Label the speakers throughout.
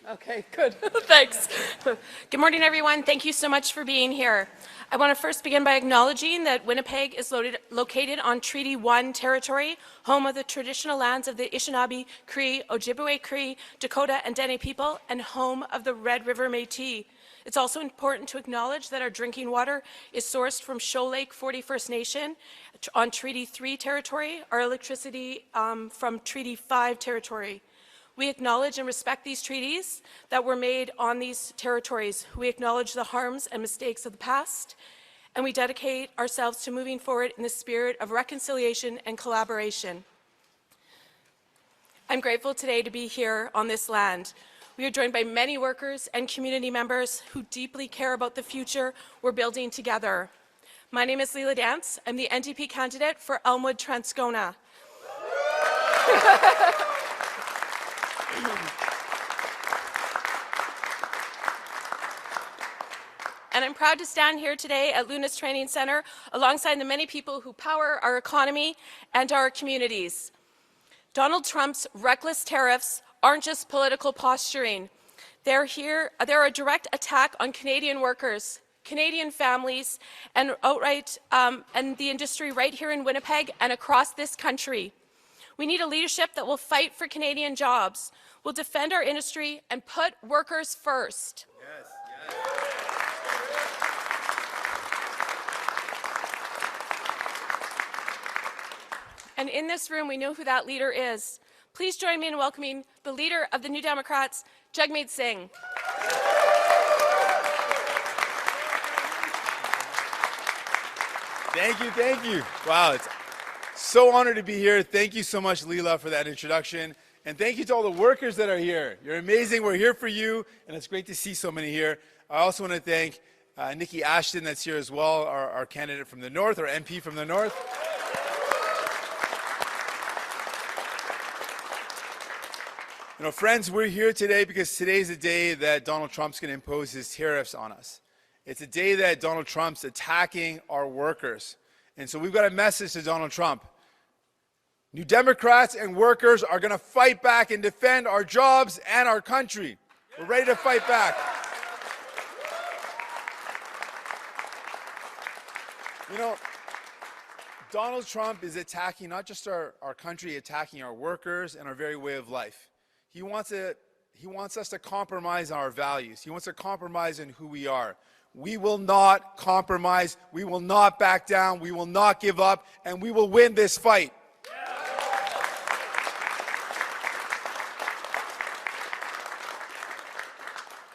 Speaker 1: Okay, good. Thanks. Good morning, everyone. Thank you so much for being here. I want to first begin by acknowledging that Winnipeg is located on Treaty 1 territory, home of the traditional lands of the Anishinaabe, Cree, Ojibwe Cree, Dakota, and Dene people, and home of the Red River Métis. It's also important to acknowledge that our drinking water is sourced from Shoal Lake 41st Nation on Treaty 3 territory, our electricity from Treaty 5 territory. We acknowledge and respect these treaties that were made on these territories. We acknowledge the harms and mistakes of the past, and we dedicate ourselves to moving forward in the spirit of reconciliation and collaboration. I'm grateful today to be here on this land. We are joined by many workers and community members who deeply care about the future we're building together. My name is Leila Dance. I'm the NDP candidate for Elmwood, Transcona. And I'm proud to stand here today at Luna's Training Centre alongside the many people who power our economy and our communities. Donald Trump's reckless tariffs aren't just political posturing. They're a direct attack on Canadian workers, Canadian families, and and the industry right here in Winnipeg and across this country. We need a leadership that will fight for Canadian jobs, will defend our industry, and put workers first.
Speaker 2: Yes, yes.
Speaker 1: And in this room, we know who that leader is. Please join me in welcoming the leader of the New Democrats, Jagmeet Singh.
Speaker 2: Thank you, thank you. Wow, it's so honored to be here. Thank you so much, Leila, for that introduction. And thank you to all the workers that are here. You're amazing. We're here for you, and it's great to see so many here. I also want to thank Nikki Ashton, that's here as well, our candidate from the North, our MP from the North. You know, friends, we're here today because today's the day that Donald Trump's going to impose his tariffs on us. It's a day that Donald Trump's attacking our workers. And so we've got a message to Donald Trump. New Democrats and workers are going to fight back and defend our jobs and our country. We're ready to fight back. You know, Donald Trump is attacking not just our country, attacking our workers and our very way of life. He wants us to compromise our values. He wants to compromise in who we are. We will not compromise. We will not back down. We will not give up. And we will win this fight.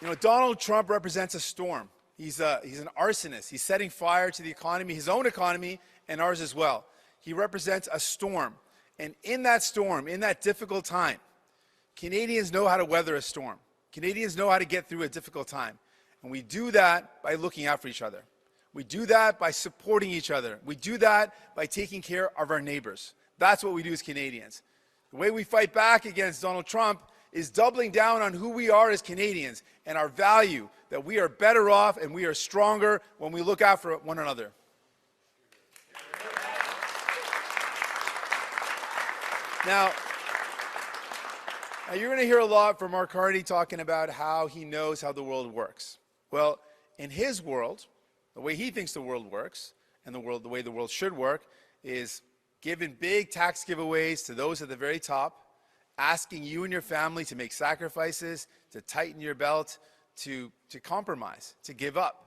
Speaker 2: You know, Donald Trump represents a storm. He's an arsonist. He's setting fire to the economy, his own economy, and ours as well. He represents a storm. And in that storm, in that difficult time, Canadians know how to weather a storm. Canadians know how to get through a difficult time. And we do that by looking out for each other. We do that by supporting each other. We do that by taking care of our neighbors. That's what we do as Canadians. The way we fight back against Donald Trump is doubling down on who we are as Canadians and our value that we are better off and we are stronger when we look out for one another. Now, you're going to hear a lot from Mark Carney talking about how he knows how the world works. Well, in his world, the way he thinks the world works, and the way the world should work, is giving big tax giveaways to those at the very top, asking you and your family to make sacrifices, to tighten your belt, to compromise, to give up.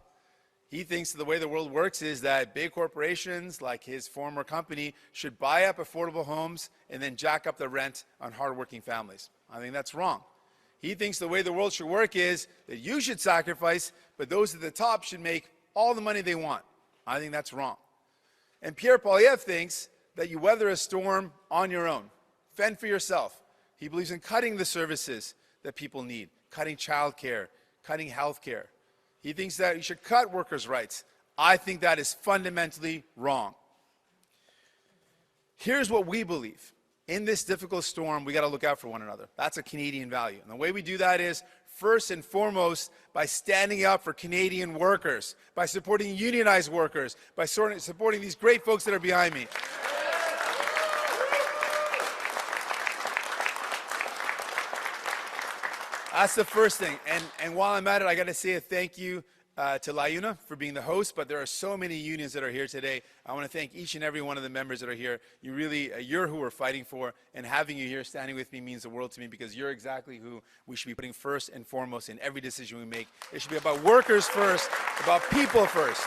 Speaker 2: He thinks the way the world works is that big corporations like his former company should buy up affordable homes and then jack up the rent on hardworking families. I think that's wrong. He thinks the way the world should work is that you should sacrifice, but those at the top should make all the money they want. I think that's wrong. And Pierre Poilievre thinks that you weather a storm on your own. Fend for yourself. He believes in cutting the services that people need, cutting childcare, cutting health care. He thinks that you should cut workers' rights. I think that is fundamentally wrong. Here's what we believe. In this difficult storm, we got to look out for one another. That's a Canadian value. And the way we do that is, first and foremost, by standing up for Canadian workers, by supporting unionized workers, by supporting these great folks that are behind me. That's the first thing. And while I'm at it, I got to say a thank you to Launa for being the host, but there are so many unions that are here today. I want to thank each and every one of the members that are here. You really, you're who we're fighting for, and having you here standing with me means the world to me, because you're exactly who we should be putting first and foremost in every decision we make. It should be about workers first, about people first.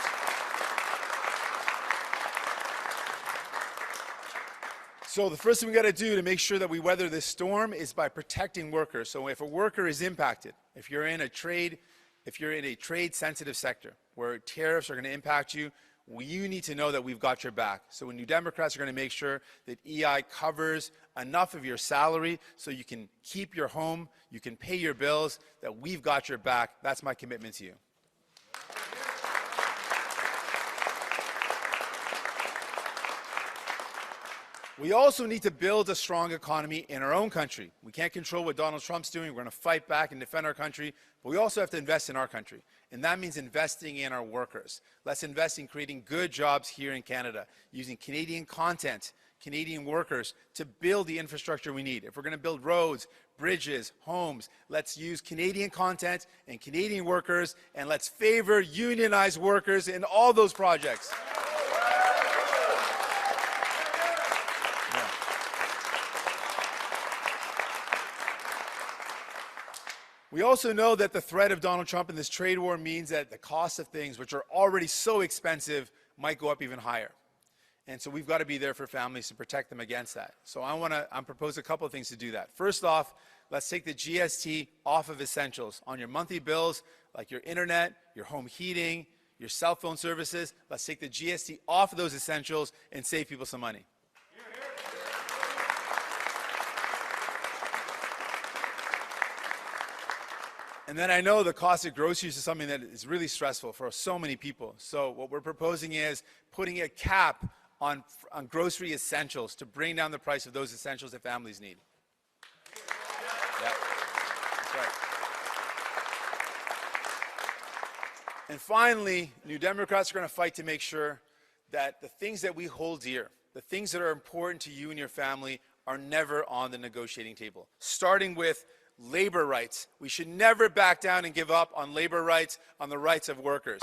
Speaker 2: So the first thing we got to do to make sure that we weather this storm is by protecting workers. So if a worker is impacted, if you're in a trade-sensitive sector where tariffs are going to impact you, you need to know that we've got your back. So New Democrats are going to make sure that EI covers enough of your salary so you can keep your home, you can pay your bills, that we've got your back. That's my commitment to you. We also need to build a strong economy in our own country. We can't control what Donald Trump's doing. We're going to fight back and defend our country, but we also have to invest in our country. And that means investing in our workers. Let's invest in creating good jobs here in Canada, using Canadian content, Canadian workers to build the infrastructure we need. If we're going to build roads, bridges, homes, let's use Canadian content and Canadian workers, and let's favor unionized workers in all those projects. We also know that the threat of Donald Trump in this trade war means that the cost of things, which are already so expensive, might go up even higher. And so we've got to be there for families to protect them against that. So I'm proposing a couple of things to do that. First off, let's take the GST off of essentials. On your monthly bills, like your internet, your home heating, your cell phone services, let's take the GST off of those essentials and save people some money. And then I know the cost of groceries is something that is really stressful for so many people. So what we're proposing is putting a cap on grocery essentials to bring down the price of those essentials that families need. Yeah, that's right. And finally, New Democrats are going to fight to make sure that the things that we hold dear, the things that are important to you and your family, are never on the negotiating table, starting with labor rights. We should never back down and give up on labor rights, on the rights of workers.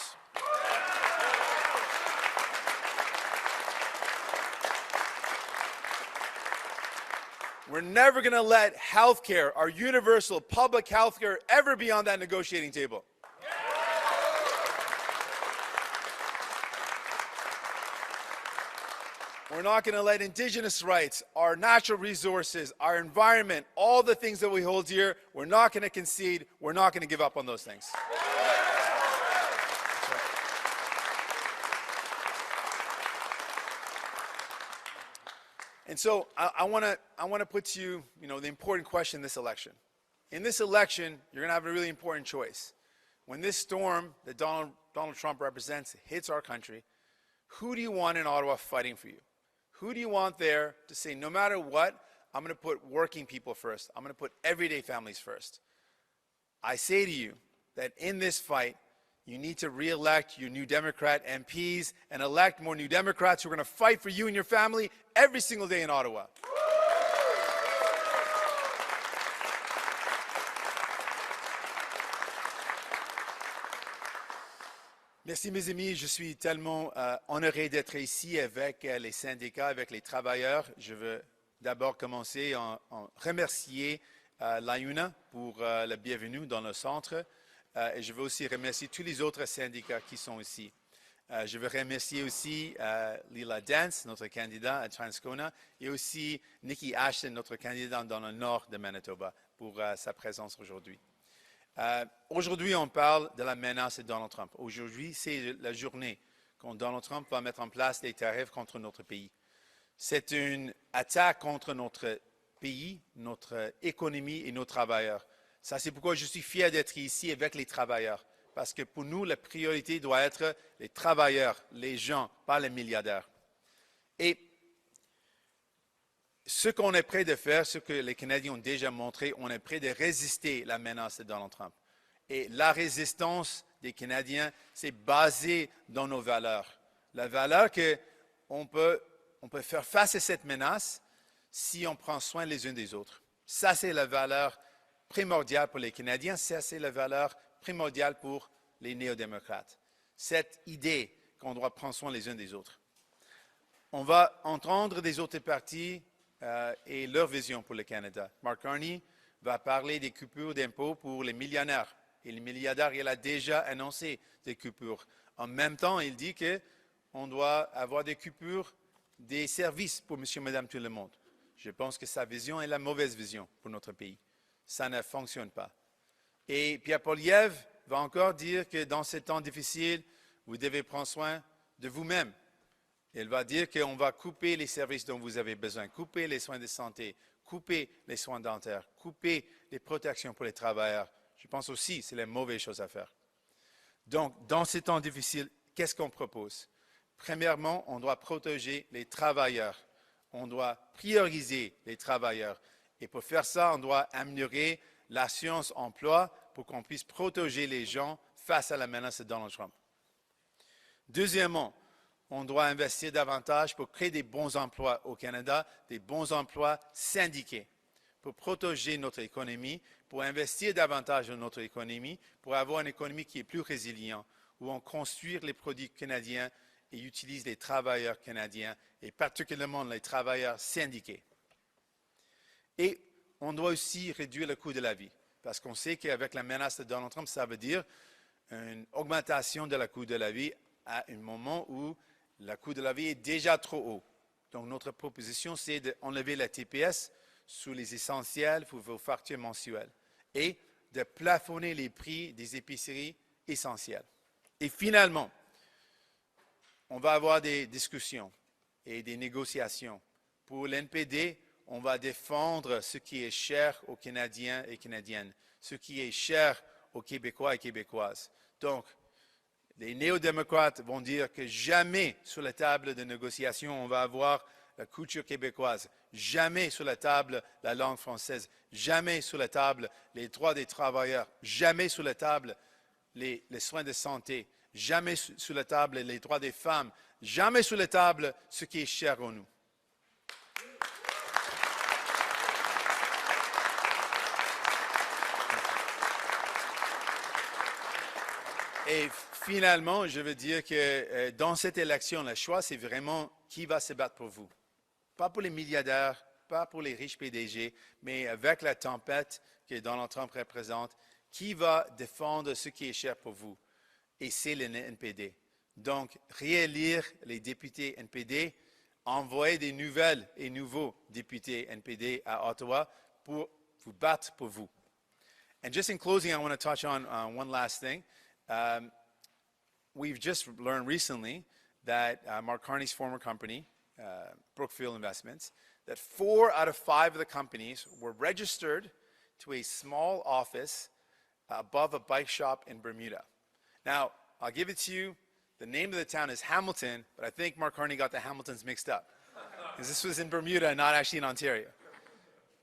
Speaker 2: We're never going to let health care, our universal public health care, ever be on that negotiating table. We're not going to let Indigenous rights, our natural resources, our environment, all the things that we hold dear, we're not going to concede. We're not going to give up on those things. And so I want to put to you, the important question in this election. In this election, you're going to have a really important choice. When this storm that Donald Trump represents hits our country, who do you want in Ottawa fighting for you? Who do you want there to say, no matter what, I'm going to put working people first. I'm going to put everyday families first. I say to you that in this fight, you need to re-elect your New Democrat MPs and elect more New Democrats who are going to fight for you and your family every single day in Ottawa. Merci mes amis, je suis tellement honoré d'être ici avec les syndicats, avec les travailleurs. Je veux d'abord commencer en remercier Launa pour la bienvenue dans le centre et je veux aussi remercier tous les autres syndicats qui sont ici. Je veux remercier aussi Leila Dance, notre candidat à Transcona, et aussi Nikki Ashton, notre candidat dans le nord de Manitoba, pour sa présence aujourd'hui. Aujourd'hui, on parle de la menace de Donald Trump. Aujourd'hui, c'est la journée quand Donald Trump va mettre en place des tariffs contre notre pays. C'est une attaque contre notre pays, notre économie et nos travailleurs. Ça, c'est pourquoi je suis fier d'être ici avec les travailleurs. Parce que pour nous, la priorité doit être les travailleurs, les gens, pas les milliardaires. Et ce qu'on est prêt de faire, ce que les Canadiens ont déjà montré, on est prêt de résister à la menace de Donald Trump. Et la résistance des Canadiens, c'est basé dans nos valeurs. La valeur qu'on peut faire face à cette menace si on prend soin les uns des autres. Ça, c'est la valeur primordiale pour les Canadiens, c'est la valeur primordiale pour les néo-démocrates. Cette idée qu'on doit prendre soin les uns des autres. On va entendre des autres partis et leur vision pour le Canada. Mark Carney va parler des coupures d'impôts pour les millionnaires. Et les milliardaires, il a déjà annoncé des coupures. En même temps, il dit qu'on doit avoir des coupures des services pour monsieur, madame, tout le monde. Je pense que sa vision est la mauvaise vision pour notre pays. Ça ne fonctionne pas. Et Pierre Poilievre va encore dire que dans ces temps difficiles, vous devez prendre soin de vous-même. Il va dire qu'on va couper les services dont vous avez besoin, couper les soins de santé, couper les soins dentaires, couper les protections pour les travailleurs. Je pense aussi que c'est la mauvaise chose à faire. Donc, dans ces temps difficiles, qu'est-ce qu'on propose? Premièrement, on doit protéger les travailleurs. On doit prioriser les travailleurs. Et pour faire ça, on doit améliorer l'assurance emploi pour qu'on puisse protéger les gens face à la menace de Donald Trump. Deuxièmement, on doit investir davantage pour créer des bons emplois au Canada, des bons emplois syndiqués, pour protéger notre économie, pour investir davantage dans notre économie, pour avoir une économie qui est plus résiliente, où on construit les produits canadiens et utilise les travailleurs canadiens, et particulièrement les travailleurs syndiqués. Et on doit aussi réduire le coût de la vie, parce qu'on sait qu'avec la menace de Donald Trump, ça veut dire une augmentation de la coût de la vie à un moment où le coût de la vie est déjà trop haut. Donc, notre proposition, c'est d'enlever la TPS sous les essentiels pour vos factures mensuelles et de plafonner les prix des épiceries essentielles. Et finalement, on va avoir des discussions et des négociations. Pour l'NPD, on va défendre ce qui est cher aux Canadiens et Canadiennes, ce qui est cher aux Québécois et Québécoises. Donc, les néo-démocrates vont dire que jamais sur la table de négociation, on va avoir la culture québécoise, jamais sur la table la langue française, jamais sur la table les droits des travailleurs, jamais sur la table les soins de santé, jamais sur la table les droits des femmes, jamais sur la table ce qui est cher à nous. Et finalement, je veux dire que dans cette élection, le choix, c'est vraiment qui va se battre pour vous. Pas pour les milliardaires, pas pour les riches PDG, mais avec la tempête que Donald Trump représente, qui va défendre ce qui est cher pour vous. Et c'est le NPD. Donc, réélire les députés NPD, envoyer des nouvelles et nouveaux députés NPD à Ottawa pour vous battre pour vous. And just in closing, I want to touch on one last thing. We've just learned recently that Mark Carney's former company, Brookfield Investments, that 4 out of 5 of the companies were registered to a small office above a bike shop in Bermuda. Now, I'll give it to you. The name of the town is Hamilton, but I think Mark Carney got the Hamiltons mixed up, because this was in Bermuda, not actually in Ontario.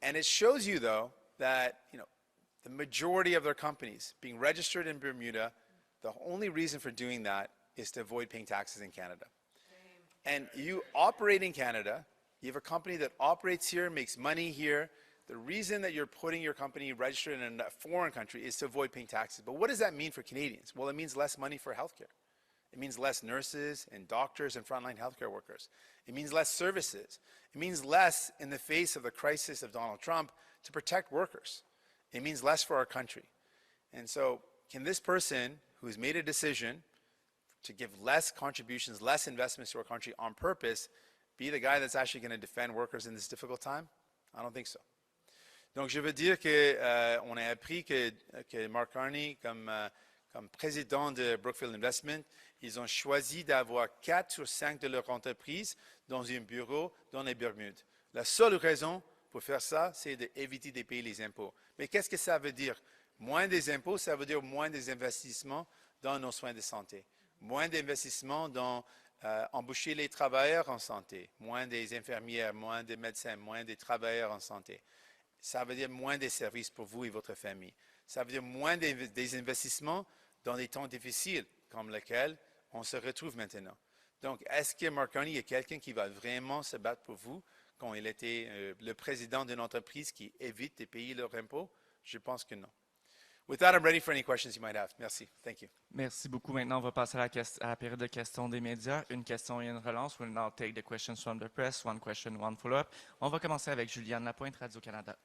Speaker 2: And it shows you, though, that the majority of their companies being registered in Bermuda, the only reason for doing that is to avoid paying taxes in Canada. And you operate in Canada, you have a company that operates here, makes money here. The reason that you're putting your company registered in a foreign country is to avoid paying taxes. But what does that mean for Canadians? Well, it means less money for healthcare. It means less nurses and doctors and frontline healthcare workers. It means less services. It means less in the face of the crisis of Donald Trump to protect workers. It means less for our country. And so, can this person who's made a decision to give less contributions, less investments to our country on purpose, be the guy that's actually going to defend workers in this difficult time? I don't think so. Donc, je veux dire qu'on a appris que Mark Carney, comme président de Brookfield Investment, ils ont choisi d'avoir 4 sur 5 de leur entreprise dans un bureau dans les Bermudes. La seule raison pour faire ça, c'est d'éviter de payer les impôts. Mais qu'est-ce que ça veut dire? Moins des impôts, ça veut dire moins des investissements dans nos soins de santé, moins d'investissements dans embaucher les travailleurs en santé, moins des infirmières, moins des médecins, moins des travailleurs en santé. Ça veut dire moins de services pour vous et votre famille. Ça veut dire moins des investissements dans des temps difficiles comme lesquels on se retrouve maintenant. Donc, est-ce que Mark Carney est quelqu'un qui va vraiment se battre pour vous quand il était le président d'une entreprise qui évite de payer leurs impôts? Je pense que non. With that, I'm ready for any questions you might have. Merci. Thank you.
Speaker 3: Merci beaucoup. Maintenant, on va passer à la période de questions des médias. Une question et une relance. We'll now take the questions from the press. One question, one follow-up. On va commencer avec Juliane Lapointe, Radio-Canada.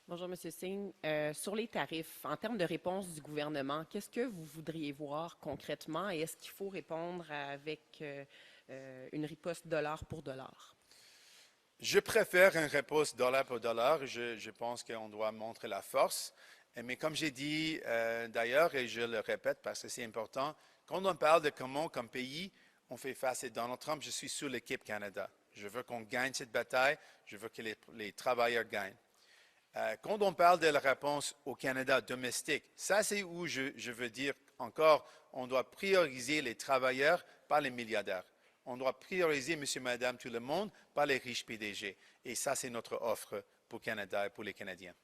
Speaker 4: Bonjour, M. Singh. Sur les tarifs, en termes de réponse du gouvernement, qu'est-ce que vous voudriez voir concrètement et est-ce qu'il faut répondre avec une riposte dollar pour dollar?
Speaker 2: Je préfère une réponse dollar pour dollar. Je pense qu'on doit montrer la force. Mais comme j'ai dit d'ailleurs, et je le répète parce que c'est important, quand on parle de comment, comme pays, on fait face à Donald Trump, je suis sur l'équipe Canada. Je veux qu'on gagne cette bataille. Je veux que les travailleurs gagnent. Quand on parle de la réponse au Canada domestique, ça c'est où je veux dire encore, on doit prioriser les travailleurs par les milliardaires. On doit prioriser, monsieur, madame, tout le monde par les riches PDG. Et ça, c'est notre offre pour le Canada et pour les Canadiens.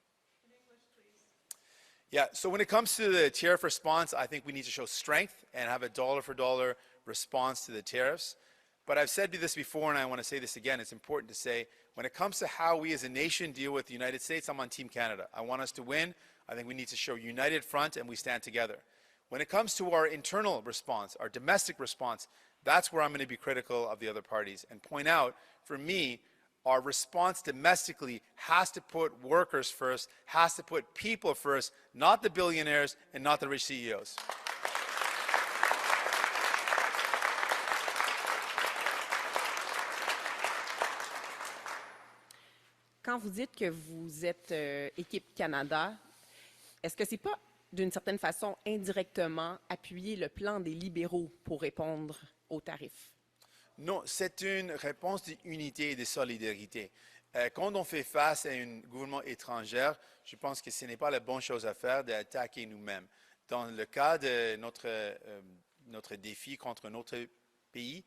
Speaker 2: Yeah, so when it comes to the tariff response, I think we need to show strength and have a dollar-for-dollar response to the tariffs. But I've said this before, and I want to say this again. It's important to say, when it comes to how we as a nation deal with the United States, I'm on Team Canada. I want us to win. I think we need to show united front, and we stand together. When it comes to our internal response, our domestic response, that's where I'm going to be critical of the other parties and point out, for me, our response domestically has to put workers first, has to put people first, not the billionaires and not the rich CEOs.
Speaker 4: Quand vous dites que vous êtes équipe Canada, est-ce que c'est pas d'une certaine façon indirectement appuyer le plan des libéraux pour répondre aux tarifs?
Speaker 2: Non, c'est une réponse d'unité et de solidarité. Quand on fait face à un gouvernement étranger, je pense que ce n'est pas la bonne chose à faire d'attaquer nous-mêmes. Dans le cas de notre défi contre notre pays,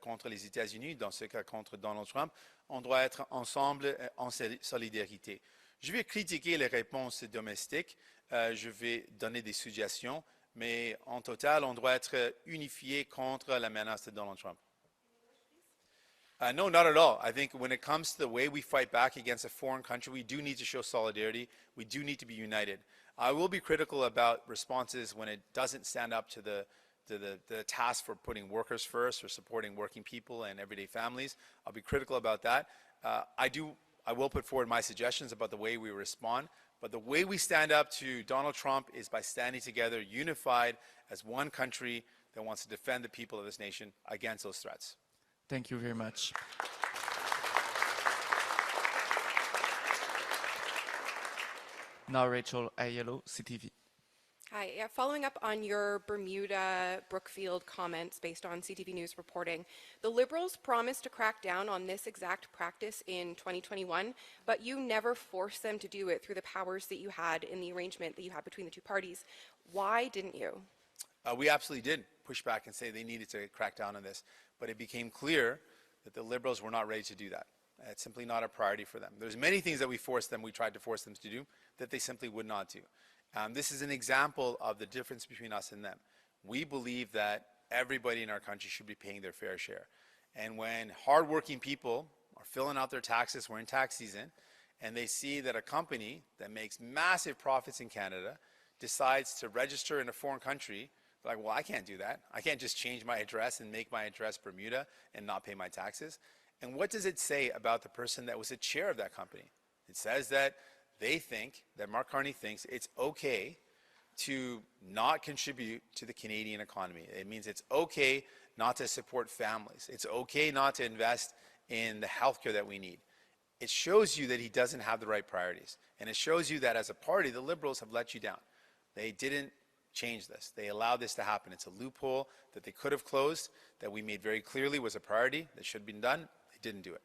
Speaker 2: contre les États-Unis, dans ce cas contre Donald Trump, on doit être ensemble en solidarité. Je vais critiquer les réponses domestiques, je vais donner des suggestions, mais en total, on doit être unifié contre la menace de Donald Trump. No, not at all. I think when it comes to the way we fight back against a foreign country, we do need to show solidarity. We do need to be united. I will be critical about responses when it doesn't stand up to the task for putting workers first or supporting working people and everyday families. I'll be critical about that. I will put forward my suggestions about the way we respond. But the way we stand up to Donald Trump is by standing together, unified as one country that wants to defend the people of this nation against those threats.
Speaker 3: Thank you very much. Now Rachel Aiello, CTV.
Speaker 5: Hi. Yeah, following up on your Bermuda Brookfield comments based on CTV News reporting, the Liberals promised to crack down on this exact practice in 2021, but you never forced them to do it through the powers that you had in the arrangement that you had between the two parties. Why didn't you?
Speaker 2: We absolutely did push back and say they needed to crack down on this, but it became clear that the Liberals were not ready to do that. It's simply not a priority for them. There's many things that we tried to force them to do that they simply would not do. This is an example of the difference between us and them. We believe that everybody in our country should be paying their fair share. And when hardworking people are filling out their taxes, we're in tax season, and they see that a company that makes massive profits in Canada decides to register in a foreign country, they're like, well, I can't do that. I can't just change my address and make my address Bermuda and not pay my taxes. And what does it say about the person that was the chair of that company? It says that they think, that Mark Carney thinks it's okay to not contribute to the Canadian economy. It means it's okay not to support families. It's okay not to invest in the healthcare that we need. It shows you that he doesn't have the right priorities. And it shows you that as a party, the Liberals have let you down. They didn't change this. They allowed this to happen. It's a loophole that they could have closed, that we made very clearly was a priority that should have been done. They didn't do it.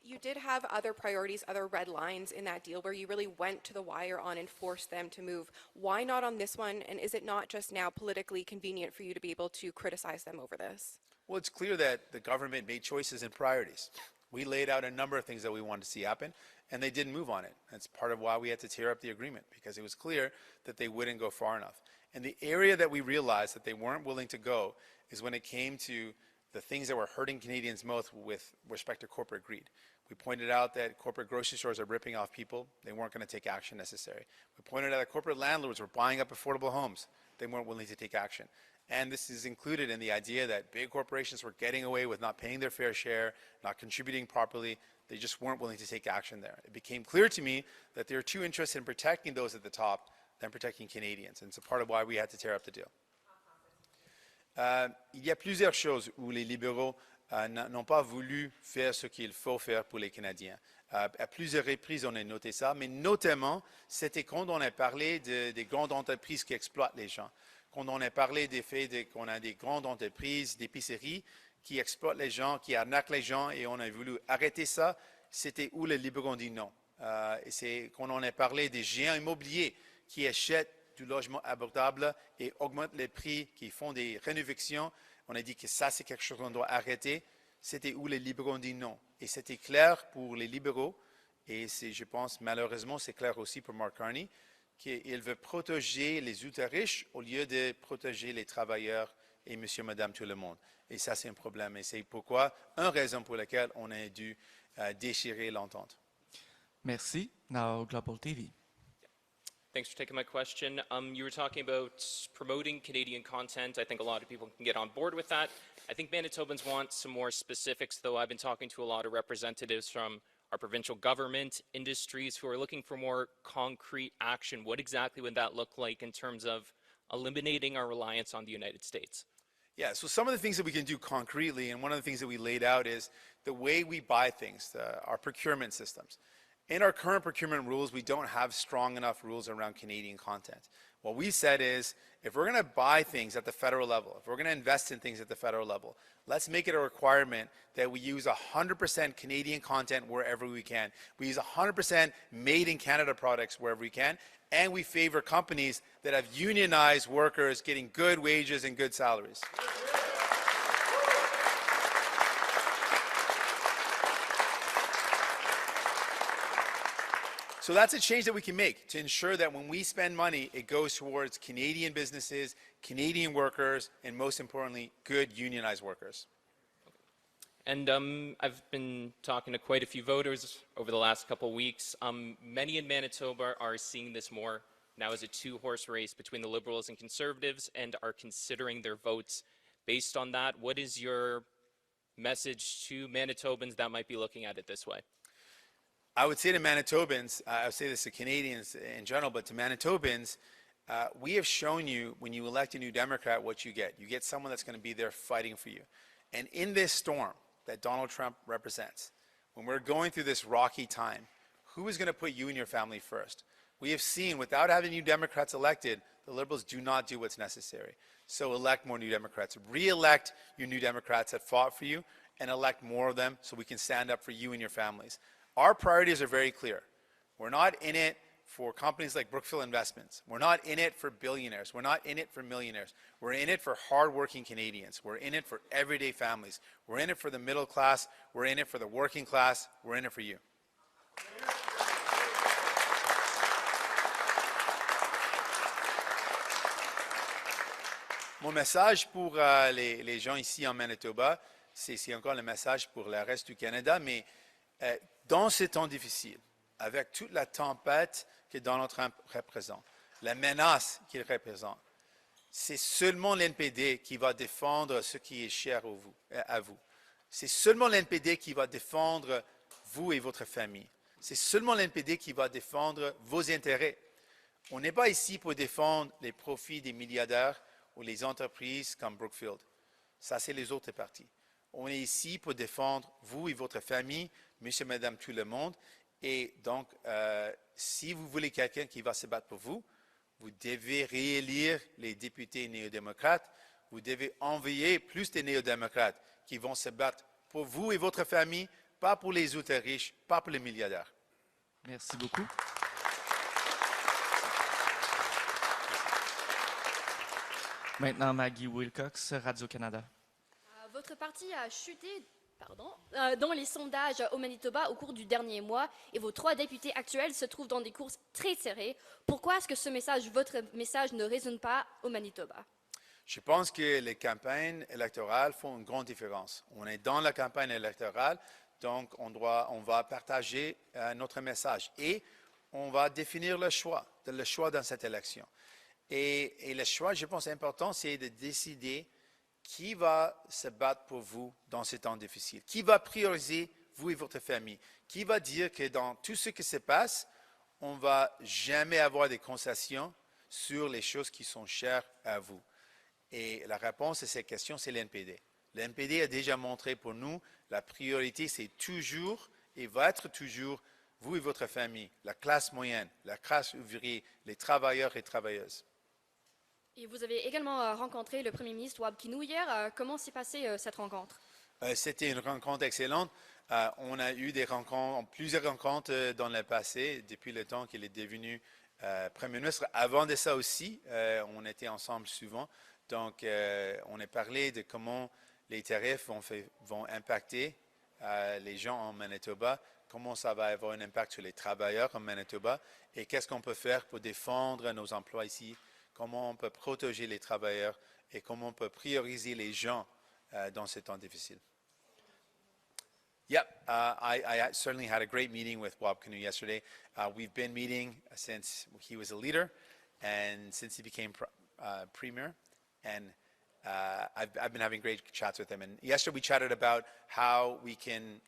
Speaker 5: You did have other priorities, other red lines in that deal where you really went to the wire on and forced them to move. Why not on this one? And is it not just now politically convenient for you to be able to criticize them over this?
Speaker 2: Well, it's clear that the government made choices and priorities. We laid out a number of things that we wanted to see happen, and they didn't move on it. That's part of why we had to tear up the agreement, because it was clear that they wouldn't go far enough. And the area that we realized that they weren't willing to go is when it came to the things that were hurting Canadians most with respect to corporate greed. We pointed out that corporate grocery stores are ripping off people. They weren't going to take action necessary. We pointed out that corporate landlords were buying up affordable homes. They weren't willing to take action. And this is included in the idea that big corporations were getting away with not paying their fair share, not contributing properly. They just weren't willing to take action there. It became clear to me that they're too interested in protecting those at the top than protecting Canadians. And it's a part of why we had to tear up the deal. Il y a plusieurs choses où les libéraux n'ont pas voulu faire ce qu'il faut faire pour les Canadiens. À plusieurs reprises, on a noté ça, mais notamment, c'était quand on a parlé des grandes entreprises qui exploitent les gens. Quand on a parlé des faits qu'on a des grandes entreprises d'épicerie qui exploitent les gens, qui arnaquent les gens, et on a voulu arrêter ça, c'était où les libéraux ont dit non. Et c'est quand on a parlé des géants immobiliers qui achètent du logement abordable et augmentent les prix, qui font des rénovations, on a dit que ça, c'est quelque chose qu'on doit arrêter. C'était où les libéraux ont dit non. Et c'était clair pour les libéraux, et je pense, malheureusement, c'est clair aussi pour Mark Carney, qu'il veut protéger les ultra-riches au lieu de protéger les travailleurs et monsieur, madame, tout le monde. Et ça, c'est un problème. Et c'est pourquoi, une raison pour laquelle on a dû déchirer l'entente.
Speaker 3: Merci. Now, Global TV.
Speaker 6: Thanks for taking my question. You were talking about promoting Canadian content. I think a lot of people can get on board with that. I think Manitobans want some more specifics, though. I've been talking to a lot of representatives from our provincial government, industries who are looking for more concrete action. What exactly would that look like in terms of eliminating our reliance on the United States?
Speaker 2: Yeah, so some of the things that we can do concretely, and one of the things that we laid out is the way we buy things, our procurement systems. In our current procurement rules, we don't have strong enough rules around Canadian content. What we said is, if we're going to buy things at the federal level, if we're going to invest in things at the federal level, let's make it a requirement that we use 100% Canadian content wherever we can. We use 100% made in Canada products wherever we can, and we favor companies that have unionized workers getting good wages and good salaries. So that's a change that we can make to ensure that when we spend money, it goes towards Canadian businesses, Canadian workers, and most importantly, good unionized workers.
Speaker 6: And I've been talking to quite a few voters over the last couple of weeks. Many in Manitoba are seeing this more now as a two-horse race between the Liberals and Conservatives and are considering their votes based on that. What is your message to Manitobans that might be looking at it this way?
Speaker 2: I would say to Manitobans, I would say this to Canadians in general, but to Manitobans, we have shown you when you elect a new Democrat what you get. You get someone that's going to be there fighting for you. And in this storm that Donald Trump represents, when we're going through this rocky time, who is going to put you and your family first? We have seen, without having new Democrats elected, the Liberals do not do what's necessary. So elect more new Democrats. Re-elect your new Democrats that fought for you, and elect more of them so we can stand up for you and your families. Our priorities are very clear. We're not in it for companies like Brookfield Investments. We're not in it for billionaires. We're not in it for millionaires. We're in it for hardworking Canadians. We're in it for everyday families. We're in it for the middle class. We're in it for the working class. We're in it for you. Mon message pour les gens ici en Manitoba, c'est encore le message pour le reste du Canada, mais dans ces temps difficiles, avec toute la tempête que Donald Trump représente, la menace qu'il représente, c'est seulement l'NPD qui va défendre ce qui est cher à vous. C'est seulement l'NPD qui va défendre vous et votre famille. C'est seulement l'NPD qui va défendre vos intérêts. On n'est pas ici pour défendre les profits des milliardaires ou les entreprises comme Brookfield. Ça, c'est les autres partis. On est ici pour défendre vous et votre famille, monsieur, madame, tout le monde. Et donc, si vous voulez quelqu'un qui va se battre pour vous, vous devez réélire les députés néo-démocrates. Vous devez envoyer plus de néo-démocrates qui vont se battre pour vous et votre famille, pas pour les ultra-riches, pas pour les milliardaires.
Speaker 3: Merci beaucoup. Maintenant, Maggie Wilcox, Radio-Canada.
Speaker 7: Votre parti a chuté dans les sondages au Manitoba au cours du dernier mois et vos 3 députés actuels se trouvent dans des courses très serrées. Pourquoi est-ce que votre message ne résonne pas au Manitoba?
Speaker 2: Je pense que les campagnes électorales font une grande différence. On est dans la campagne électorale, donc on va partager notre message et on va définir le choix dans cette élection. Et le choix, je pense, important, c'est de décider qui va se battre pour vous dans ces temps difficiles, qui va prioriser vous et votre famille, qui va dire que dans tout ce qui se passe, on ne va jamais avoir des concessions sur les choses qui sont chères à vous. Et la réponse à cette question, c'est l'NPD. L'NPD a déjà montré pour nous, la priorité, c'est toujours et va être toujours vous et votre famille, la classe moyenne, la classe ouvrière, les travailleurs et travailleuses.
Speaker 7: Et vous avez également rencontré le Premier ministre Wab Kinew hier. Comment s'est passée cette rencontre?
Speaker 2: C'était une rencontre excellente. On a eu plusieurs rencontres dans le passé, depuis le temps qu'il est devenu Premier ministre. Avant de ça aussi, on était ensemble souvent. Donc, on a parlé de comment les tarifs vont impacter les gens en Manitoba, comment ça va avoir un impact sur les travailleurs en Manitoba et qu'est-ce qu'on peut faire pour défendre nos emplois ici, comment on peut protéger les travailleurs et comment on peut prioriser les gens dans ces temps difficiles. Yeah, I certainly had a great meeting with Wab Kinew yesterday. We've been meeting since he was a leader and since he became premier. And I've been having great chats with him. And yesterday we chatted about how we can,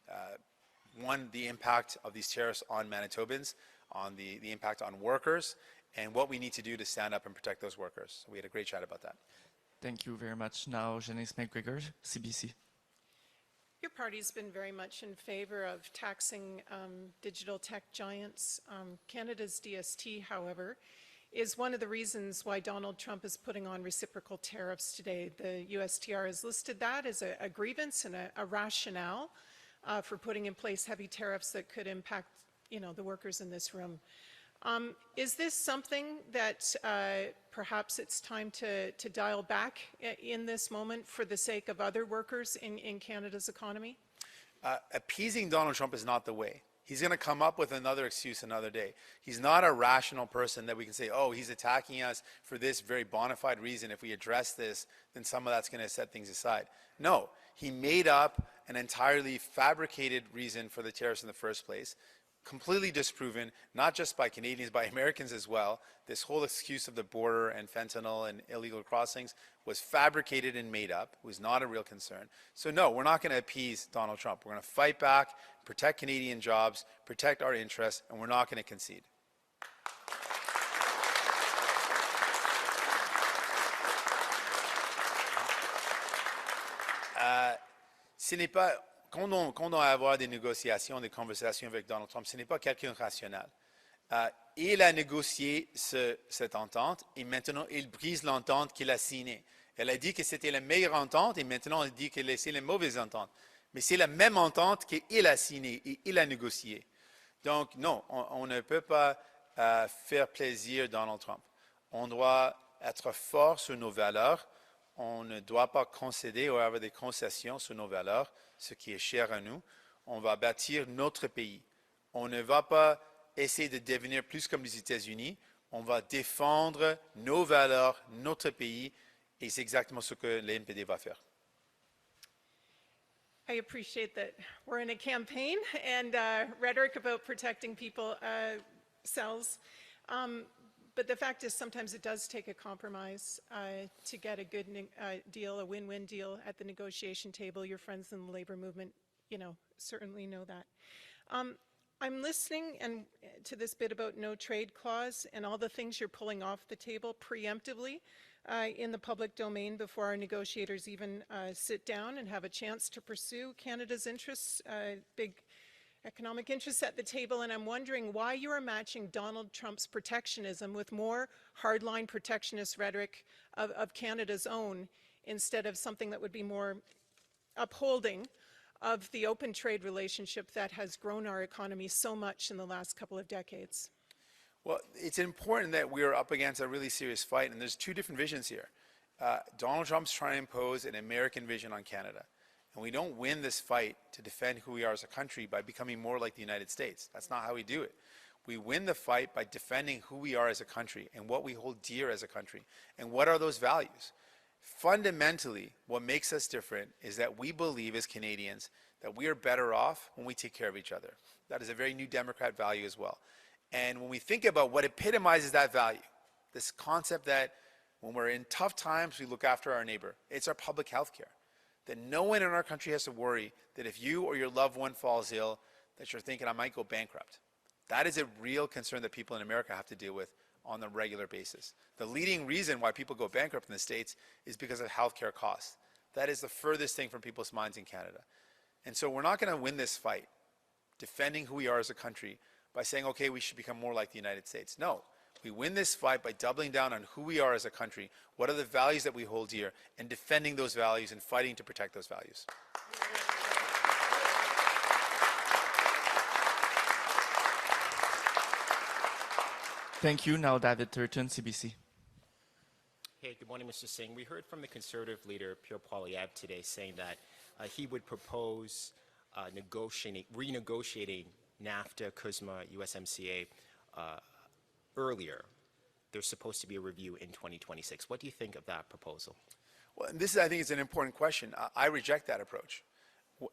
Speaker 2: the impact of these tariffs on Manitobans, on the impact on workers, and what we need to do to stand up and protect those workers. So we had a great chat about that.
Speaker 3: Thank you very much. Now, Janice McGregor, CBC.
Speaker 8: Your party's been very much in favor of taxing digital tech giants. Canada's DST, however, is one of the reasons why Donald Trump is putting on reciprocal tariffs today. The USTR has listed that as a grievance and a rationale for putting in place heavy tariffs that could impact, the workers in this room. Is this something that perhaps it's time to dial back in this moment for the sake of other workers in Canada's economy?
Speaker 2: Appeasing Donald Trump is not the way. He's going to come up with another excuse another day. He's not a rational person that we can say, oh, he's attacking us for this very bona fide reason. If we address this, then some of that's going to set things aside. No, he made up an entirely fabricated reason for the tariffs in the first place, completely disproven, not just by Canadians, by Americans as well. This whole excuse of the border and fentanyl and illegal crossings was fabricated and made up. It was not a real concern. So no, we're not going to appease Donald Trump. We're going to fight back, protect Canadian jobs, protect our interests, and we're not going to concede. Ce n'est pas, quand on va avoir des négociations, des conversations avec Donald Trump, ce n'est pas quelqu'un de rationnel. Il a négocié cette entente et maintenant il brise l'entente qu'il a signée. Elle a dit que c'était la meilleure entente et maintenant elle dit que c'est la mauvaise entente. Mais c'est la même entente qu'il a signée et il a négocié. Donc non, on ne peut pas faire plaisir à Donald Trump. On doit être fort sur nos valeurs. On ne doit pas concéder ou avoir des concessions sur nos valeurs, ce qui est cher à nous. On va bâtir notre pays. On ne va pas essayer de devenir plus comme les États-Unis. On va défendre nos valeurs, notre pays, et c'est exactement ce que l'NPD va faire.
Speaker 8: I appreciate that we're in a campaign and rhetoric about protecting people sells. But the fact is sometimes it does take a compromise to get a good deal, a win-win deal at the negotiation table. Your friends in the labor movement, certainly know that. I'm listening to this bit about no trade clause and all the things you're pulling off the table preemptively in the public domain before our negotiators even sit down and have a chance to pursue Canada's interests, big economic interests at the table. And I'm wondering why you are matching Donald Trump's protectionism with more hardline protectionist rhetoric of Canada's own instead of something that would be more upholding of the open trade relationship that has grown our economy so much in the last couple of decades.
Speaker 2: Well, it's important that we're up against a really serious fight, and there's two different visions here. Donald Trump's trying to impose an American vision on Canada, and we don't win this fight to defend who we are as a country by becoming more like the United States. That's not how we do it. We win the fight by defending who we are as a country and what we hold dear as a country, and what are those values. Fundamentally, what makes us different is that we believe as Canadians that we are better off when we take care of each other. That is a very New Democrat value as well. And when we think about what epitomizes that value, this concept that when we're in tough times, we look after our neighbor. It's our public health care. That no one in our country has to worry that if you or your loved one falls ill, that you're thinking, I might go bankrupt. That is a real concern that people in America have to deal with on a regular basis. The leading reason why people go bankrupt in the States is because of healthcare costs. That is the furthest thing from people's minds in Canada. And so we're not going to win this fight defending who we are as a country by saying, okay, we should become more like the United States. No, we win this fight by doubling down on who we are as a country, what are the values that we hold dear, and defending those values and fighting to protect those values.
Speaker 3: Thank you. Now David Turton, CBC.
Speaker 9: Hey, good morning, Mr. Singh. We heard from the Conservative Leader Pierre Poilievre today saying that he would propose renegotiating NAFTA, CUSMA, USMCA earlier. There's supposed to be a review in 2026. What do you think of that proposal?
Speaker 2: Well, this is, I think, is an important question. I reject that approach.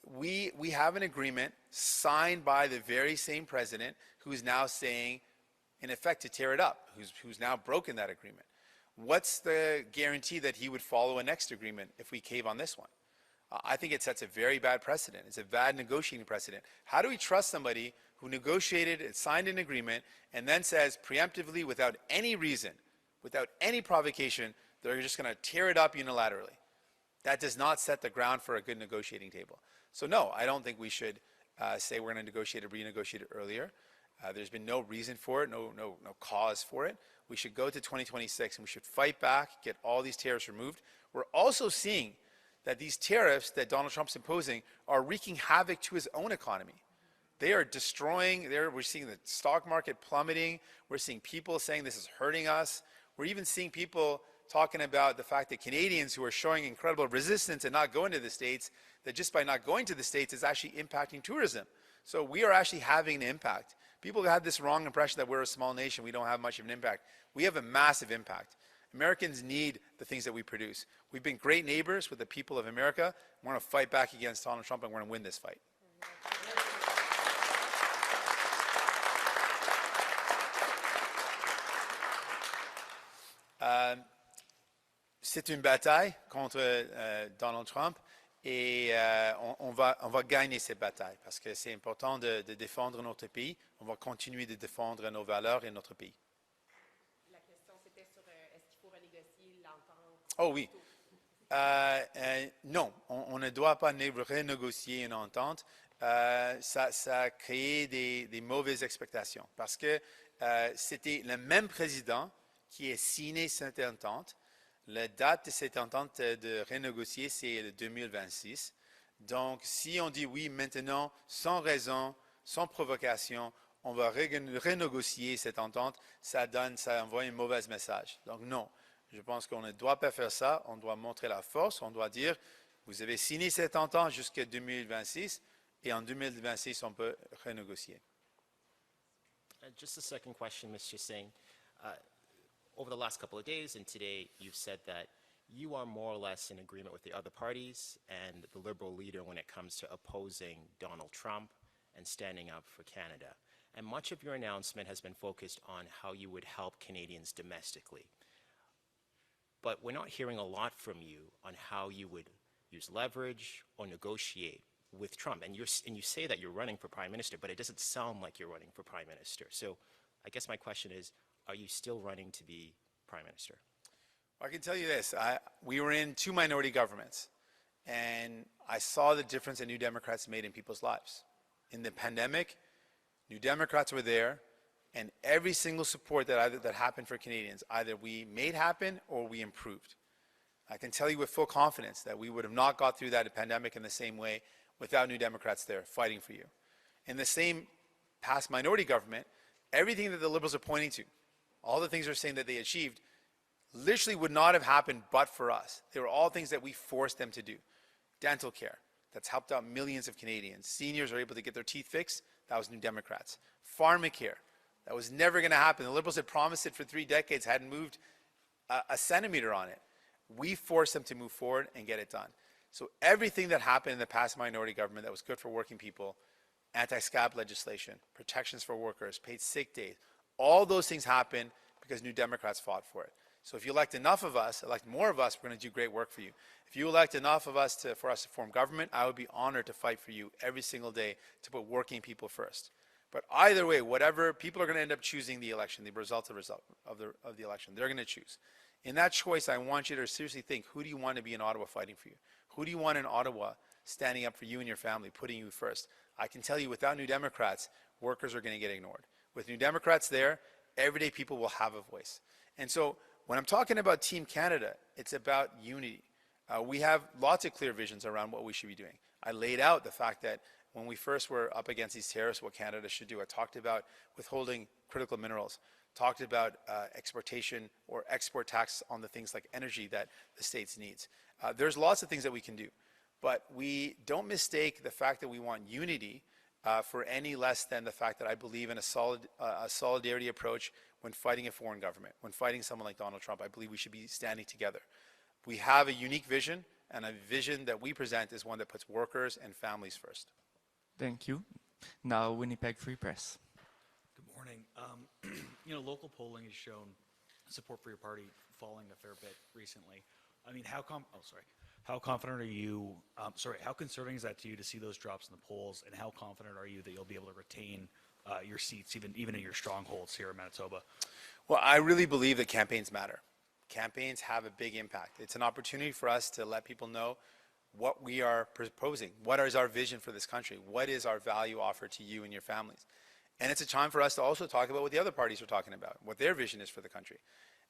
Speaker 2: We have an agreement signed by the very same president who is now saying, in effect, to tear it up, who's now broken that agreement. What's the guarantee that he would follow a next agreement if we cave on this one? I think it sets a very bad precedent. It's a bad negotiating precedent. How do we trust somebody who negotiated and signed an agreement and then says preemptively, without any reason, without any provocation, they're just going to tear it up unilaterally? That does not set the ground for a good negotiating table. So no, I don't think we should say we're going to negotiate or renegotiate it earlier. There's been no reason for it, no cause for it. We should go to 2026 and we should fight back, get all these tariffs removed. We're also seeing that these tariffs that Donald Trump's imposing are wreaking havoc to his own economy. They are destroying, we're seeing the stock market plummeting. We're seeing people saying this is hurting us. We're even seeing people talking about the fact that Canadians who are showing incredible resistance and not going to the States, that just by not going to the States is actually impacting tourism. So we are actually having an impact. People have this wrong impression that we're a small nation, we don't have much of an impact. We have a massive impact. Americans need the things that we produce. We've been great neighbors with the people of America. We're going to fight back against Donald Trump and we're going to win this fight. C'est une bataille contre Donald Trump et on va gagner cette bataille parce que c'est important de défendre notre pays. On va continuer de défendre nos valeurs et notre pays.
Speaker 4: La question, c'était sur est-ce qu'il faut renégocier l'entente?
Speaker 2: Oh oui. Non, on ne doit pas renégocier une entente. Ça a créé des mauvaises expectations parce que c'était le même président qui a signé cette entente. La date de cette entente de renégocier, c'est le 2026. Donc, si on dit oui maintenant, sans raison, sans provocation, on va renégocier cette entente, ça envoie un mauvais message. Donc non, je pense qu'on ne doit pas faire ça. On doit montrer la force. On doit dire, vous avez signé cette entente jusqu'à 2026 et en 2026, on peut renégocier.
Speaker 9: Just a second question, Mr. Singh. Over the last couple of days and today, you've said that you are more or less in agreement with the other parties and the Liberal leader when it comes to opposing Donald Trump and standing up for Canada. And much of your announcement has been focused on how you would help Canadians domestically. But we're not hearing a lot from you on how you would use leverage or negotiate with Trump. And you say that you're running for Prime Minister, but it doesn't sound like you're running for Prime Minister. So I guess my question is, are you still running to be Prime Minister?
Speaker 2: I can tell you this. We were in 2 minority governments, and I saw the difference that New Democrats made in people's lives. In the pandemic, New Democrats were there, and every single support that happened for Canadians, either we made happen or we improved. I can tell you with full confidence that we would have not got through that pandemic in the same way without New Democrats there fighting for you. In the same past minority government, everything that the Liberals are pointing to, all the things they're saying that they achieved, literally would not have happened but for us. They were all things that we forced them to do. Dental care, that's helped out millions of Canadians. Seniors are able to get their teeth fixed, that was New Democrats. Pharmacare, that was never going to happen. The Liberals had promised it for 3 decades, hadn't moved a centimeter on it. We forced them to move forward and get it done. So everything that happened in the past minority government that was good for working people, anti-SCAP legislation, protections for workers, paid sick days, all those things happened because New Democrats fought for it. So if you elect enough of us, elect more of us, we're going to do great work for you. If you elect enough of us for us to form government, I would be honored to fight for you every single day to put working people first. But either way, whatever, people are going to end up choosing the election, the result of the election. They're going to choose. In that choice, I want you to seriously think, who do you want to be in Ottawa fighting for you? Who do you want in Ottawa standing up for you and your family, putting you first? I can tell you, without New Democrats, workers are going to get ignored. With New Democrats there, everyday people will have a voice. And so when I'm talking about Team Canada, it's about unity. We have lots of clear visions around what we should be doing. I laid out the fact that when we first were up against these tariffs, what Canada should do. I talked about withholding critical minerals, talked about exportation or export tax on the things like energy that the States needs. There's lots of things that we can do, but we don't mistake the fact that we want unity for any less than the fact that I believe in a solidarity approach when fighting a foreign government, when fighting someone like Donald Trump. I believe we should be standing together. We have a unique vision, and a vision that we present is one that puts workers and families first.
Speaker 3: Thank you. Now, Winnipeg Free Press.
Speaker 10: Good morning. Local polling has shown support for your party falling a fair bit recently. I mean, how confident are you, how concerning is that to you to see those drops in the polls, and how confident are you that you'll be able to retain your seats, even in your strongholds here in Manitoba?
Speaker 2: Well, I really believe that campaigns matter. Campaigns have a big impact. It's an opportunity for us to let people know what we are proposing. What is our vision for this country? What is our value offer to you and your families? And it's a time for us to also talk about what the other parties are talking about, what their vision is for the country.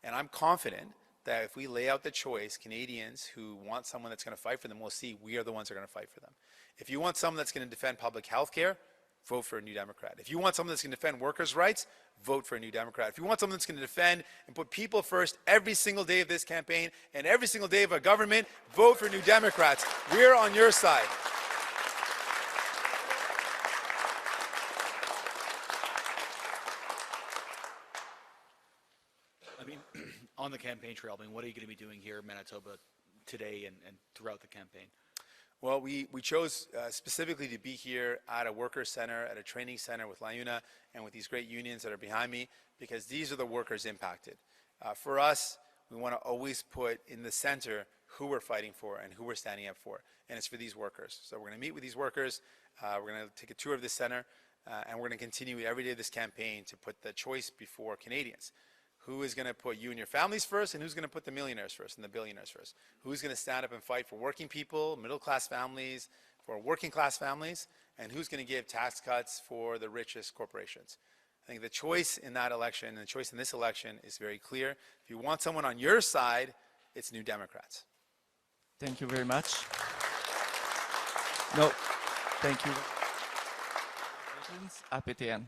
Speaker 2: And I'm confident that if we lay out the choice, Canadians who want someone that's going to fight for them will see we are the ones that are going to fight for them. If you want someone that's going to defend public health care, vote for a New Democrat. If you want someone that's going to defend workers' rights, vote for a New Democrat. If you want someone that's going to defend and put people first every single day of this campaign and every single day of a government, vote for New Democrats. We're on your side.
Speaker 10: I mean, on the campaign trail, what are you going to be doing here in Manitoba today and throughout the campaign?
Speaker 2: Well, we chose specifically to be here at a workers' center, at a training center with LAUNA and with these great unions that are behind me, because these are the workers impacted. For us, we want to always put in the center who we're fighting for and who we're standing up for, and it's for these workers. So we're going to meet with these workers, we're going to take a tour of this center, and we're going to continue every day of this campaign to put the choice before Canadians. Who is going to put you and your families first, and who's going to put the millionaires first and the billionaires first? Who's going to stand up and fight for working people, middle-class families, for working-class families, and who's going to give tax cuts for the richest corporations? I think the choice in that election and the choice in this election is very clear. If you want someone on your side, it's New Democrats.
Speaker 3: Thank you very much. No, thank you. APTN.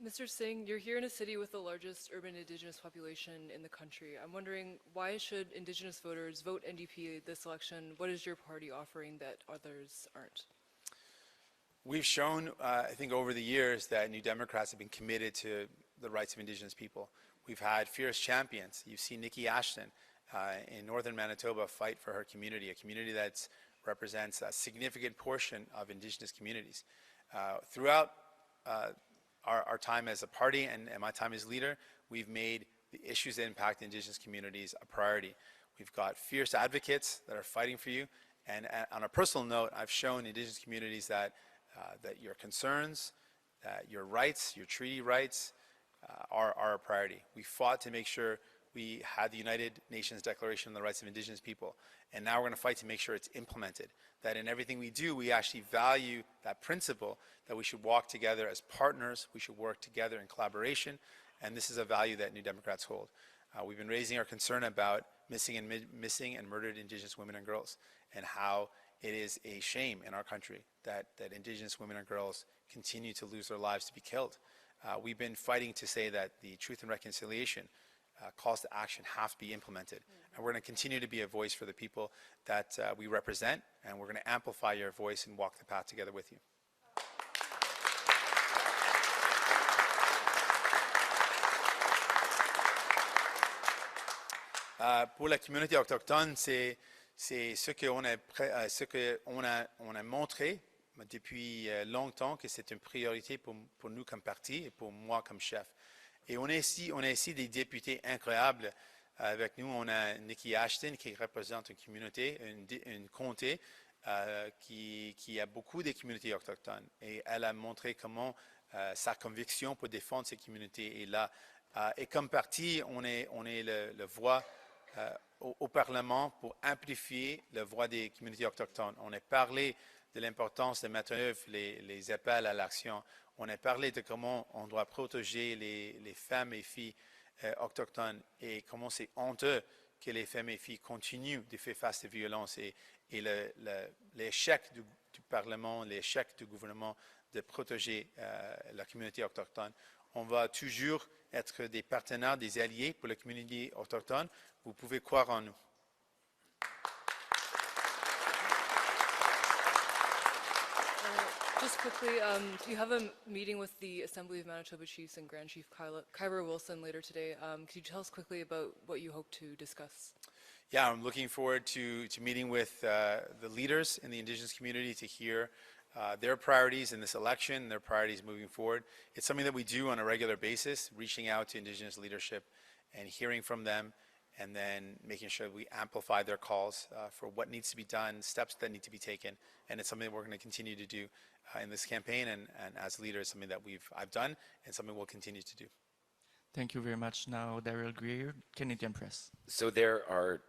Speaker 11: Mr. Singh, you're here in a city with the largest urban Indigenous population in the country. I'm wondering, why should Indigenous voters vote NDP this election? What is your party offering that others aren't?
Speaker 2: We've shown, I think, over the years that New Democrats have been committed to the rights of Indigenous people. We've had fierce champions. You've seen Nikki Ashton in northern Manitoba fight for her community, a community that represents a significant portion of Indigenous communities. Throughout our time as a party and my time as leader, we've made the issues that impact Indigenous communities a priority. We've got fierce advocates that are fighting for you. And on a personal note, I've shown Indigenous communities that your concerns, that your rights, your treaty rights are a priority. We fought to make sure we had the United Nations Declaration on the Rights of Indigenous People. And now we're going to fight to make sure it's implemented. That in everything we do, we actually value that principle, that we should walk together as partners, we should work together in collaboration, and this is a value that New Democrats hold. We've been raising our concern about missing and murdered Indigenous women and girls, and how it is a shame in our country that Indigenous women and girls continue to lose their lives to be killed. We've been fighting to say that the Truth and Reconciliation calls to action have to be implemented. And we're going to continue to be a voice for the people that we represent, and we're going to amplify your voice and walk the path together with you. Pour la communauté autochtone, c'est ce qu'on a montré depuis longtemps que c'est une priorité pour nous comme parti et pour moi comme chef. Et on a ici des députés incroyables avec nous. On a Nikki Ashton qui représente une communauté, une comté qui a beaucoup de communautés autochtones. Et elle a montré comment sa conviction pour défendre ces communautés est là. Et comme parti, on est le voix au Parlement pour amplifier la voix des communautés autochtones. On a parlé de l'importance de mettre en œuvre les appels à l'action. On a parlé de comment on doit protéger les femmes et filles autochtones et comment c'est honteux que les femmes et filles continuent de faire face à des violences et l'échec du Parlement, l'échec du gouvernement de protéger la communauté autochtone. On va toujours être des partenaires, des alliés pour la communauté autochtone. Vous pouvez croire en nous.
Speaker 11: Just quickly, you have a meeting with the Assembly of Manitoba Chiefs and Grand Chief Kyra Wilson later today. Could you tell us quickly about what you hope to discuss?
Speaker 2: Yeah, I'm looking forward to meeting with the leaders in the Indigenous community to hear their priorities in this election, their priorities moving forward. It's something that we do on a regular basis, reaching out to Indigenous leadership and hearing from them, and then making sure we amplify their calls for what needs to be done, steps that need to be taken. And it's something that we're going to continue to do in this campaign, and as leaders, something that I've done and something we'll continue to do.
Speaker 3: Thank you very much. Now, Daryl Greer, Canadian Press.
Speaker 12: So there are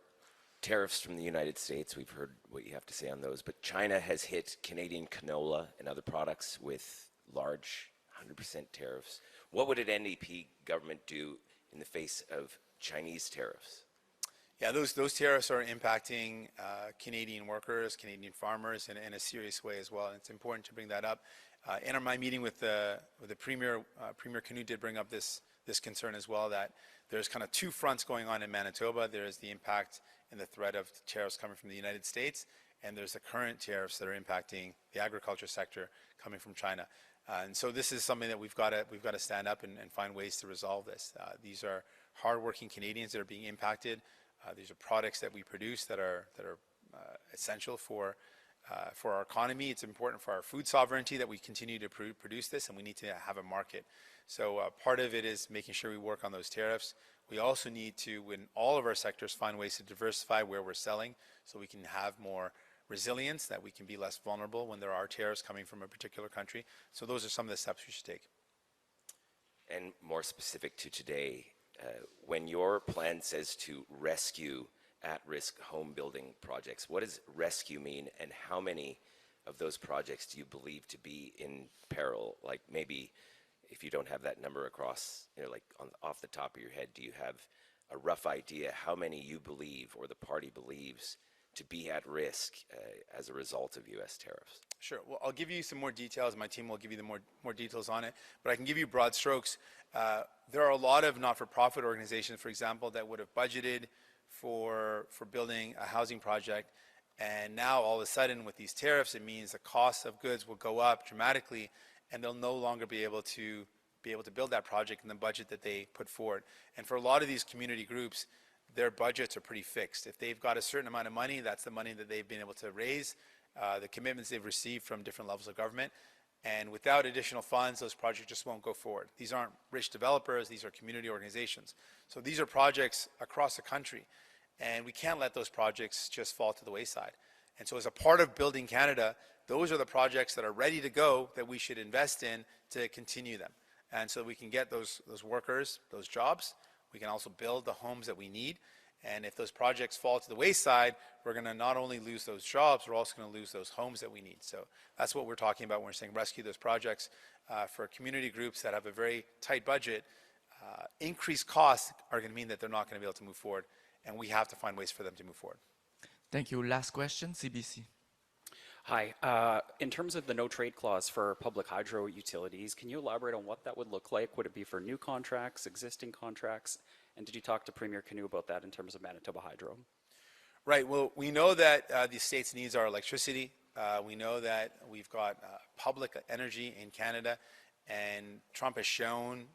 Speaker 12: tariffs from the United States. We've heard what you have to say on those, but China has hit Canadian canola and other products with large 100% tariffs. What would an NDP government do in the face of Chinese tariffs?
Speaker 2: Yeah, those tariffs are impacting Canadian workers, Canadian farmers in a serious way as well. And it's important to bring that up. In my meeting with the Premier, Premier Canute did bring up this concern as well, that there's kind of two fronts going on in Manitoba. There's the impact and the threat of tariffs coming from the United States, and there's the current tariffs that are impacting the agriculture sector coming from China. And so this is something that we've got to stand up and find ways to resolve this. These are hardworking Canadians that are being impacted. These are products that we produce that are essential for our economy. It's important for our food sovereignty that we continue to produce this, and we need to have a market. So part of it is making sure we work on those tariffs. We also need to, in all of our sectors, find ways to diversify where we're selling so we can have more resilience, that we can be less vulnerable when there are tariffs coming from a particular country. So those are some of the steps we should take.
Speaker 12: And more specific to today, when your plan says to rescue at-risk home building projects, what does rescue mean, and how many of those projects do you believe to be in peril? Like, maybe if you don't have that number across, like off the top of your head, do you have a rough idea how many you believe or the party believes to be at risk as a result of U.S. tariffs?
Speaker 2: Sure. Well, I'll give you some more details. My team will give you the more details on it. But I can give you broad strokes. There are a lot of not-for-profit organizations, for example, that would have budgeted for building a housing project. And now, all of a sudden, with these tariffs, it means the cost of goods will go up dramatically, and they'll no longer be able to build that project in the budget that they put forward. And for a lot of these community groups, their budgets are pretty fixed. If they've got a certain amount of money, that's the money that they've been able to raise, the commitments they've received from different levels of government. And without additional funds, those projects just won't go forward. These aren't rich developers, these are community organizations. So these are projects across the country, and we can't let those projects just fall to the wayside. And so as a part of Building Canada, those are the projects that are ready to go that we should invest in to continue them. And so we can get those workers, those jobs. We can also build the homes that we need. And if those projects fall to the wayside, we're going to not only lose those jobs, we're also going to lose those homes that we need. So that's what we're talking about when we're saying rescue those projects. For community groups that have a very tight budget, increased costs are going to mean that they're not going to be able to move forward. And we have to find ways for them to move forward.
Speaker 3: Thank you. Last question, CBC.
Speaker 13: Hi. In terms of the no trade clause for public hydro utilities, can you elaborate on what that would look like? Would it be for new contracts, existing contracts? And did you talk to Premier Canute about that in terms of Manitoba Hydro?
Speaker 2: Right. Well, we know that the state's needs are electricity. We know that we've got public energy in Canada, and Trump has shown,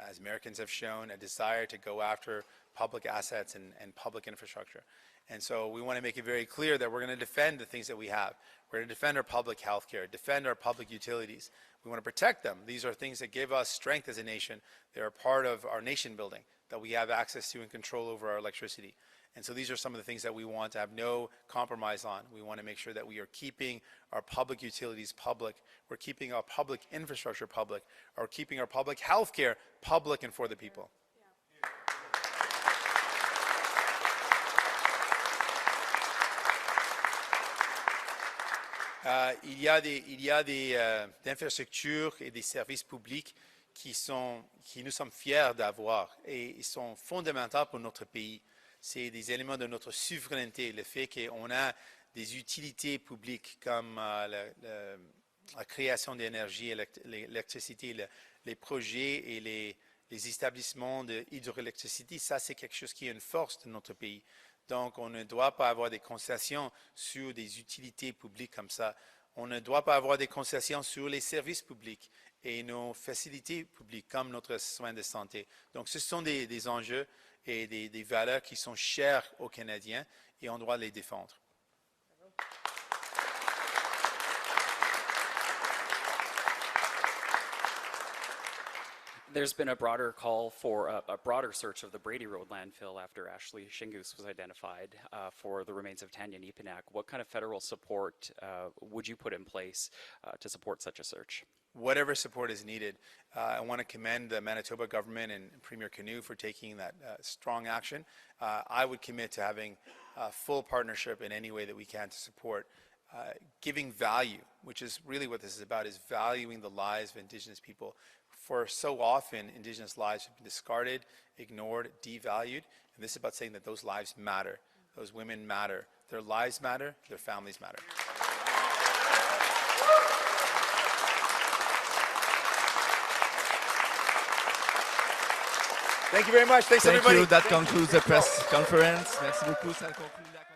Speaker 2: as Americans have shown, a desire to go after public assets and public infrastructure. And so we want to make it very clear that we're going to defend the things that we have. We're going to defend our public health care, defend our public utilities. We want to protect them. These are things that give us strength as a nation. They are part of our nation building, that we have access to and control over our electricity. And so these are some of the things that we want to have no compromise on. We want to make sure that we are keeping our public utilities public, we're keeping our public infrastructure public, or keeping our public health care public and for the people. Il y a des infrastructures et des services publics qui nous sommes fiers d'avoir et ils sont fondamentaux pour notre pays. C'est des éléments de notre souveraineté, le fait qu'on a des utilités publiques comme la création d'énergie, l'électricité, les projets et les établissements d'hydroélectricité. Ça, c'est quelque chose qui est une force de notre pays. Donc, on ne doit pas avoir des concessions sur des utilités publiques comme ça. On ne doit pas avoir des concessions sur les services publics et nos facilités publiques comme notre soin de santé. Donc, ce sont des enjeux et des valeurs qui sont chères aux Canadiens et on doit les défendre.
Speaker 13: There's been a broader call for a broader search of the Brady Road landfill after Ashley Shingoose was identified for the remains of Tanya Nepinak. What kind of federal support would you put in place to support such a search?
Speaker 2: Whatever support is needed. I want to commend the Manitoba government and Premier Canoe for taking that strong action. I would commit to having a full partnership in any way that we can to support giving value, which is really what this is about, is valuing the lives of Indigenous people. For so often, Indigenous lives have been discarded, ignored, devalued, and this is about saying that those lives matter. Those women matter. Their lives matter. Their families matter. Thank you very much. Thanks, everybody.
Speaker 3: Thank you. That concludes the press conference. Merci beaucoup. Ça conclut la